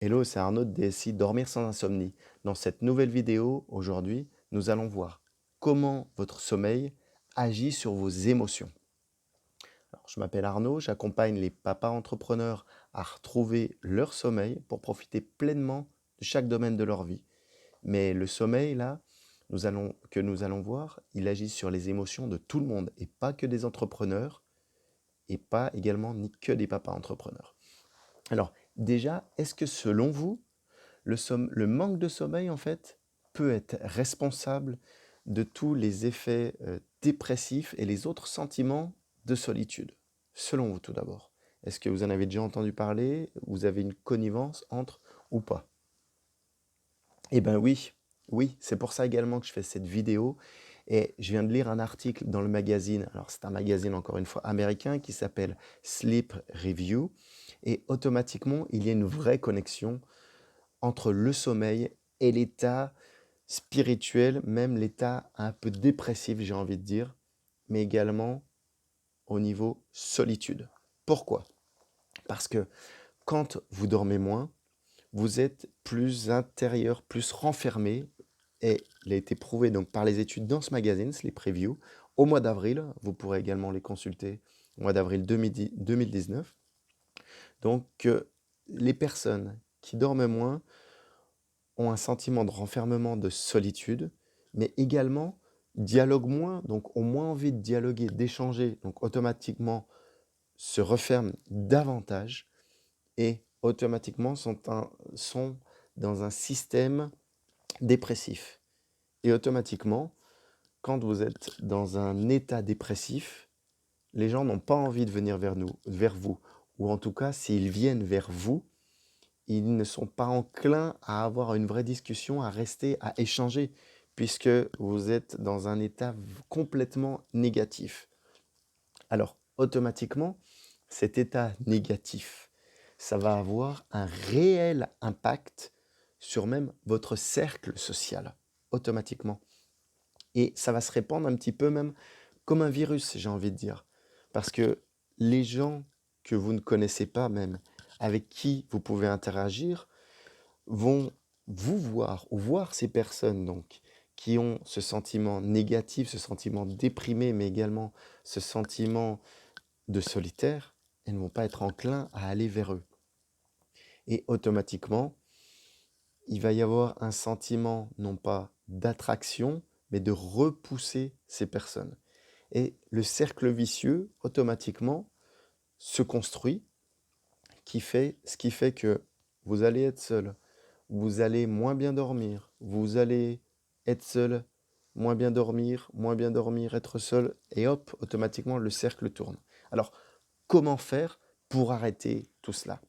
Hello, c'est Arnaud de DSI Dormir sans insomnie. Dans cette nouvelle vidéo, aujourd'hui, nous allons voir comment votre sommeil agit sur vos émotions. Alors, je m'appelle Arnaud, j'accompagne les papas entrepreneurs à retrouver leur sommeil pour profiter pleinement de chaque domaine de leur vie. Mais le sommeil, là, que nous allons voir, il agit sur les émotions de tout le monde et pas que des entrepreneurs et pas également ni que des papas entrepreneurs. Alors, déjà, est-ce que selon vous, le manque de sommeil, en fait, peut être responsable de tous les effets dépressifs et les autres sentiments de solitude. Selon vous, tout d'abord. Est-ce que vous en avez déjà entendu parler? Vous avez une connivence entre ou pas? Eh bien oui, oui, c'est pour ça également que je fais cette vidéo. Et je viens de lire un article dans le magazine, alors c'est un magazine encore une fois américain qui s'appelle Sleep Review. Et automatiquement, il y a une vraie connexion entre le sommeil et l'état spirituel, même l'état un peu dépressif, j'ai envie de dire, mais également au niveau solitude. Pourquoi? Parce que quand vous dormez moins, vous êtes plus intérieur, plus renfermé, et il a été prouvé donc par les études dans ce magazine, les previews, au mois d'avril, vous pourrez également les consulter, au mois d'avril 2019. Donc, les personnes qui dorment moins ont un sentiment de renfermement, de solitude, mais également dialoguent moins, donc ont moins envie de dialoguer, d'échanger, donc automatiquement se referment davantage et automatiquement sont dans un système dépressif. Et automatiquement, quand vous êtes dans un état dépressif, les gens n'ont pas envie de venir vers vous, ou en tout cas, s'ils viennent vers vous, ils ne sont pas enclins à avoir une vraie discussion, à rester, à échanger, puisque vous êtes dans un état complètement négatif. Alors, automatiquement, cet état négatif, ça va avoir un réel impact sur même votre cercle social, automatiquement. Et ça va se répandre un petit peu même comme un virus, j'ai envie de dire. Parce que les gens que vous ne connaissez pas même, avec qui vous pouvez interagir, vont vous voir ou voir ces personnes donc qui ont ce sentiment négatif, ce sentiment déprimé, mais également ce sentiment de solitaire, et ne vont pas être enclins à aller vers eux. Et automatiquement, il va y avoir un sentiment non pas d'attraction, mais de repousser ces personnes. Et le cercle vicieux, automatiquement, se construit, ce qui fait que vous allez être seul, vous allez moins bien dormir, vous allez être seul, moins bien dormir, être seul, et hop, automatiquement, le cercle tourne. Alors, comment faire pour arrêter tout cela?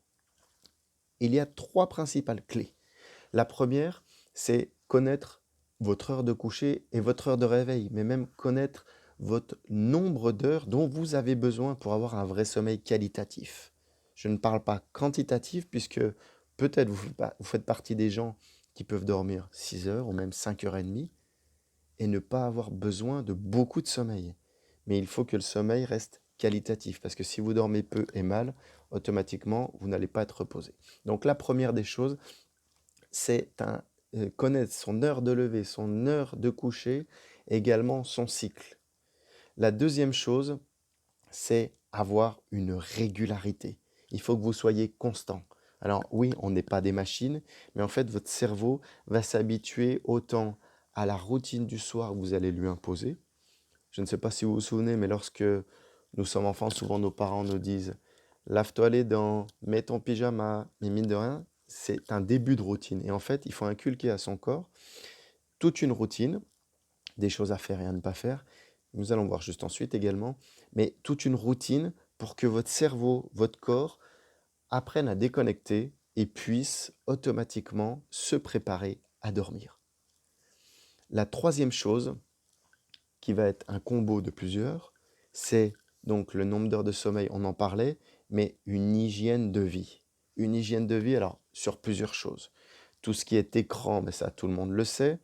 Il y a trois principales clés. La première, c'est connaître votre heure de coucher et votre heure de réveil, mais même connaître votre nombre d'heures dont vous avez besoin pour avoir un vrai sommeil qualitatif. Je ne parle pas quantitatif, puisque peut-être vous faites partie des gens qui peuvent dormir 6 heures ou même 5h30 et ne pas avoir besoin de beaucoup de sommeil. Mais il faut que le sommeil reste qualitatif, parce que si vous dormez peu et mal, automatiquement, vous n'allez pas être reposé. Donc la première des choses, c'est connaître son heure de lever, son heure de coucher, également son cycle. La deuxième chose, c'est avoir une régularité. Il faut que vous soyez constant. Alors oui, on n'est pas des machines, mais en fait, votre cerveau va s'habituer autant à la routine du soir que vous allez lui imposer. Je ne sais pas si vous vous souvenez, mais lorsque nous sommes enfants, souvent nos parents nous disent: lave-toi les dents, mets ton pyjama. Mais mine de rien, c'est un début de routine. Et en fait, il faut inculquer à son corps toute une routine, des choses à faire et à ne pas faire. Nous allons voir juste ensuite également, mais toute une routine pour que votre cerveau, votre corps apprennent à déconnecter et puissent automatiquement se préparer à dormir. La troisième chose, qui va être un combo de plusieurs, c'est donc le nombre d'heures de sommeil, on en parlait, mais une hygiène de vie. Une hygiène de vie, alors, sur plusieurs choses. Tout ce qui est écran, mais ça tout le monde le sait,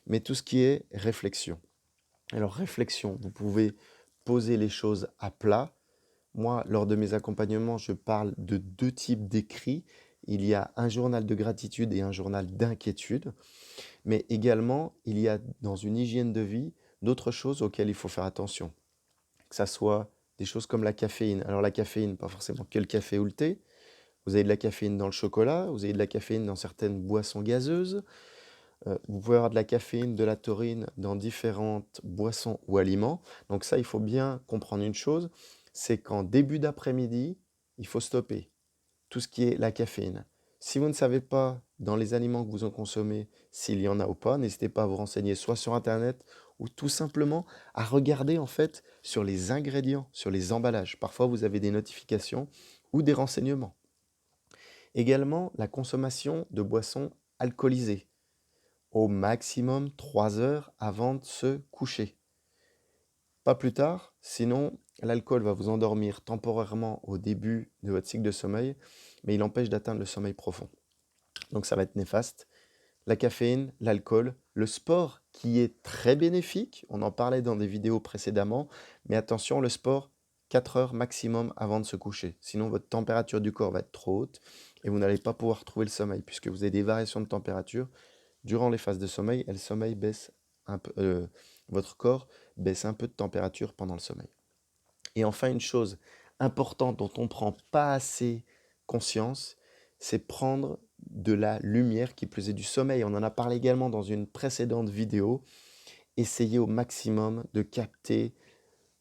mais tout ce qui est réflexion. Alors réflexion, vous pouvez poser les choses à plat. Moi, lors de mes accompagnements, je parle de deux types d'écrits. il y a un journal de gratitude et un journal d'inquiétude, mais également, il y a dans une hygiène de vie d'autres choses auxquelles il faut faire attention, que ça soit des choses comme la caféine. Alors la caféine, pas forcément que le café ou le thé. Vous avez de la caféine dans le chocolat, vous avez de la caféine dans certaines boissons gazeuses, vous pouvez avoir de la caféine, de la taurine dans différentes boissons ou aliments. Donc ça, il faut bien comprendre une chose, c'est qu'en début d'après-midi, il faut stopper tout ce qui est la caféine. Si vous ne savez pas dans les aliments que vous en consommez s'il y en a ou pas, n'hésitez pas à vous renseigner soit sur Internet ou tout simplement à regarder en fait sur les ingrédients, sur les emballages. Parfois, vous avez des notifications ou des renseignements. Également, la consommation de boissons alcoolisées, au maximum 3 heures avant de se coucher. Pas plus tard, sinon l'alcool va vous endormir temporairement au début de votre cycle de sommeil, mais il empêche d'atteindre le sommeil profond. Donc ça va être néfaste. La caféine, l'alcool, le sport qui est très bénéfique, on en parlait dans des vidéos précédemment, mais attention, le sport, 4 heures maximum avant de se coucher. Sinon, votre température du corps va être trop haute et vous n'allez pas pouvoir trouver le sommeil, puisque vous avez des variations de température. Durant les phases de sommeil, et le sommeil baisse un peu, votre corps baisse un peu de température pendant le sommeil. Et enfin, une chose importante dont on ne prend pas assez conscience, c'est prendre de la lumière, qui plus est du sommeil. On en a parlé également dans une précédente vidéo. Essayez au maximum de capter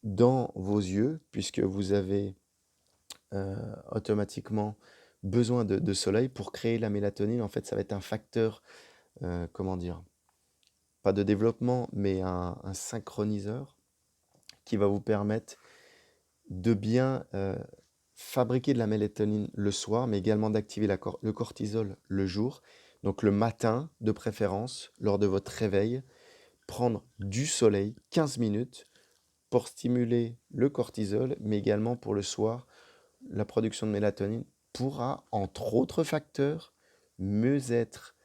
dans vos yeux, puisque vous avez automatiquement besoin de soleil pour créer la mélatonine. En fait, ça va être un facteur, comment dire, pas de développement, mais un synchroniseur qui va vous permettre de bien fabriquer de la mélatonine le soir, mais également d'activer le cortisol le jour. Donc le matin, de préférence, lors de votre réveil, prendre du soleil 15 minutes pour stimuler le cortisol, mais également pour le soir, la production de mélatonine pourra, entre autres facteurs, mieux être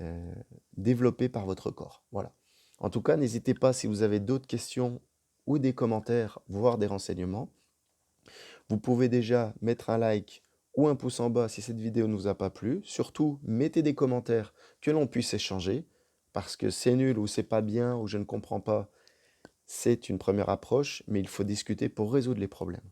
euh, développée par votre corps. Voilà. En tout cas, n'hésitez pas si vous avez d'autres questions ou des commentaires, voire des renseignements. Vous pouvez déjà mettre un like ou un pouce en bas si cette vidéo ne vous a pas plu. Surtout, mettez des commentaires que l'on puisse échanger, parce que c'est nul ou c'est pas bien ou je ne comprends pas, c'est une première approche, mais il faut discuter pour résoudre les problèmes.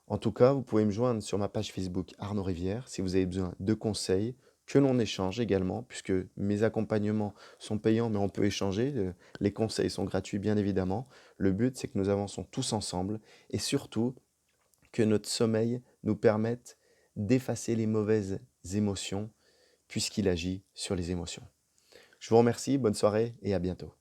En tout cas, vous pouvez me joindre sur ma page Facebook Arnaud Rivière si vous avez besoin de conseils, que l'on échange également, puisque mes accompagnements sont payants, mais on peut échanger. Les conseils sont gratuits, bien évidemment. Le but, c'est que nous avançons tous ensemble et surtout que notre sommeil nous permette d'effacer les mauvaises émotions, puisqu'il agit sur les émotions. Je vous remercie, bonne soirée et à bientôt.